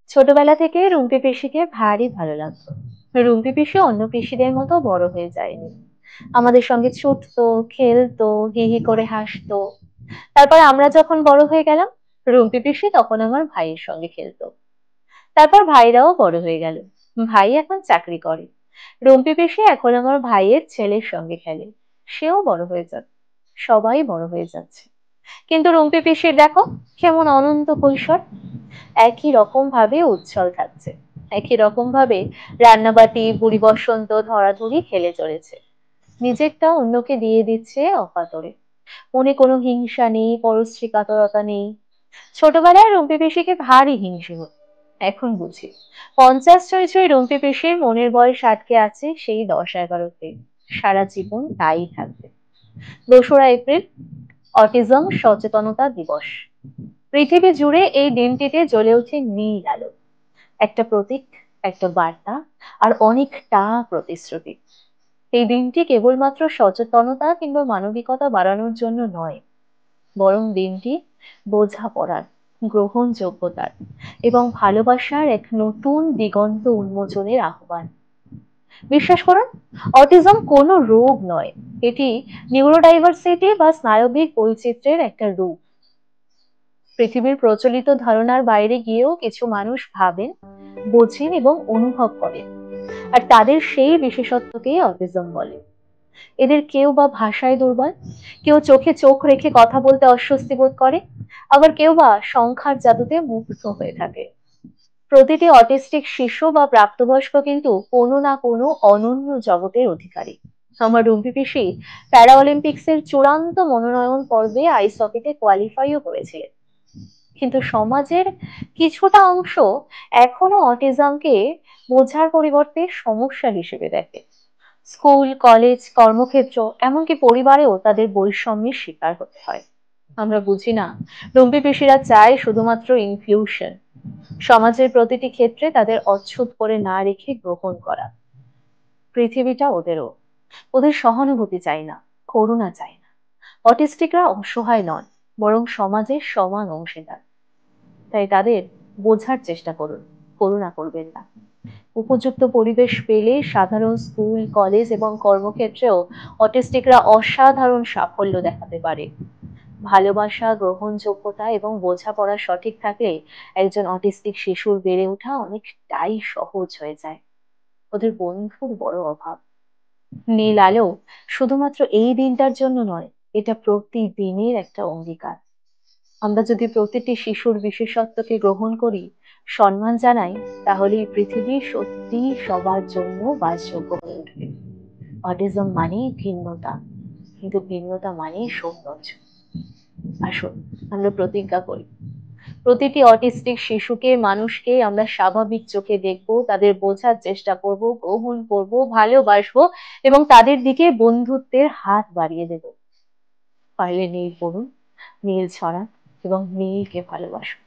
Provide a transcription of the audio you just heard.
ছোটবেলা থেকে রুম্পি পিসিকে ভারী ভালো লাগতো। রুম্পি পিসি অন্য পিসিদের মতো বড় হয়ে যায়নি। আমাদের সঙ্গে ছুটতো, খেলতো, হি হি করে হাসতো। তারপর আমরা যখন বড় হয়ে গেলাম, রুম্পি পিসি তখন আমার ভাইয়ের সঙ্গে খেলতো। তারপর ভাইরাও বড় হয়ে গেল। ভাই এখন চাকরি করে। রুম্পি পিসি এখন আমার ভাইয়ের ছেলের সঙ্গে খেলে। সেও বড় হয়ে যাচ্ছে। সবাই বড় হয়ে যাচ্ছে। কিন্তু রুম্পি পিসির দেখো কেমন অনন্ত কৈশোর। একই রকম ভাবে উচ্ছল থাকছে। একই রকম ভাবে রান্নাবাটি, বুড়ি বসন্ত, ধরাধরি খেলে চলেছে। নিজেরটা অন্যকে দিয়ে দিচ্ছে অকাতরে। মনে কোনো হিংসা নেই, পরশ্রী কাতরতা নেই। ছোটবেলায় রুম্পি পিসিকে ভারী হিংসে হতো। এখন বুঝি 50 ছুঁই ছুঁই রুম্পি পিসির মনের বয়স আটকে আছে সেই 10-11-তে। সারা জীবন তাই থাকবে। 2রা এপ্রিল, অটিজম সচেতনতা দিবস। পৃথিবী জুড়ে এই দিনটিতে জ্বলে ওঠে নীল আলো। একটা প্রতীক, একটা বার্তা, আর অনেকটা প্রতিশ্রুতি। এই দিনটি কেবলমাত্র সচেতনতা কিংবা মানবিকতা বাড়ানোর জন্য নয়, বরং দিনটি বোঝাপড়ার, গ্রহণযোগ্যতার এবং ভালোবাসার এক নতুন দিগন্ত উন্মোচনের আহ্বান। বিশ্বাস করুন, অটিজম কোনো রোগ নয়। এটি নিউরোডাইভার্সিটি বা স্নায়বিক বৈচিত্র্যের একটা রূপ। পৃথিবীর প্রচলিত ধারণার বাইরে গিয়েও কিছু মানুষ ভাবেন, বোঝেন এবং অনুভব করেন, আর তাদের সেই বিশেষত্বকেই অটিজম বলে। এদের কেউ বা ভাষায় দুর্বল, কেউ চোখে চোখ রেখে কথা বলতে অস্বস্তি বোধ করে, আবার কেউ বা সংখ্যার জাদুতে মুগ্ধ হয়ে থাকে। প্রতিটি অটিস্টিক শিশু বা প্রাপ্তবয়স্ক কিন্তু কোনো না কোনো অনন্য জগতের অধিকারী। আমার রুম্পি পিসি প্যারা অলিম্পিক্সের চূড়ান্ত মনোনয়ন পর্বে আইস হকিতে কোয়ালিফাইও করেছিলেন। কিন্তু সমাজের কিছুটা অংশ এখনো অটিজমকে বোঝার পরিবর্তে সমস্যা হিসেবে দেখে। স্কুল, কলেজ, কর্মক্ষেত্র, এমনকি পরিবারেও তাদের বৈষম্যের শিকার হতে হয়। আমরা বুঝি না, রুম্পি পিসিরা চায় শুধুমাত্র ইনক্লুশন, সমাজের প্রতিটি ক্ষেত্রে তাদের অচ্ছুত করে না রেখে গ্রহণ করা। পৃথিবীটা ওদেরও। ওদের সহানুভূতি চাই না, করুণা চাই না। অটিস্টিকরা অসহায় নন, বরং সমাজের সমান অংশীদার। তাই তাদের বোঝার চেষ্টা করুন, করুণা করবেন না। উপযুক্ত পরিবেশ পেলে সাধারণ স্কুল, কলেজ এবং কর্মক্ষেত্রেও অটিস্টিকরা অসাধারণ সাফল্য দেখাতে পারে। ভালোবাসা, গ্রহণযোগ্যতা এবং বোঝাপড়া সঠিক থাকলে একজন অটিস্টিক শিশুর বেড়ে ওঠা অনেকটাই সহজ হয়ে যায়। ওদের বন্ধুর বড় অভাব। নীল আলো শুধুমাত্র এই দিনটার জন্য নয়, এটা প্রতিদিনের একটা অঙ্গীকার। আমরা যদি প্রতিটি শিশুর বিশেষত্বকে গ্রহণ করি, সম্মান জানাই, তাহলে এই পৃথিবী সত্যি সবার জন্য বাসযোগ্য হয়ে উঠবে। অটিজম মানে ভিন্নতা, কিন্তু ভিন্নতা মানে সৌন্দর্য। আসুন আমরা প্রতিজ্ঞা করি, প্রতিটি অটিস্টিক শিশুকে, মানুষকে আমরা স্বাভাবিক চোখে দেখবো, তাদের বোঝার চেষ্টা করব, গ্রহণ করব, ভালোবাসবো এবং তাদের দিকে বন্ধুত্বের হাত বাড়িয়ে দেব। পারলে নীল পড়ুন, নীল ছড়ান এবং নীলকে ভালোবাসুন।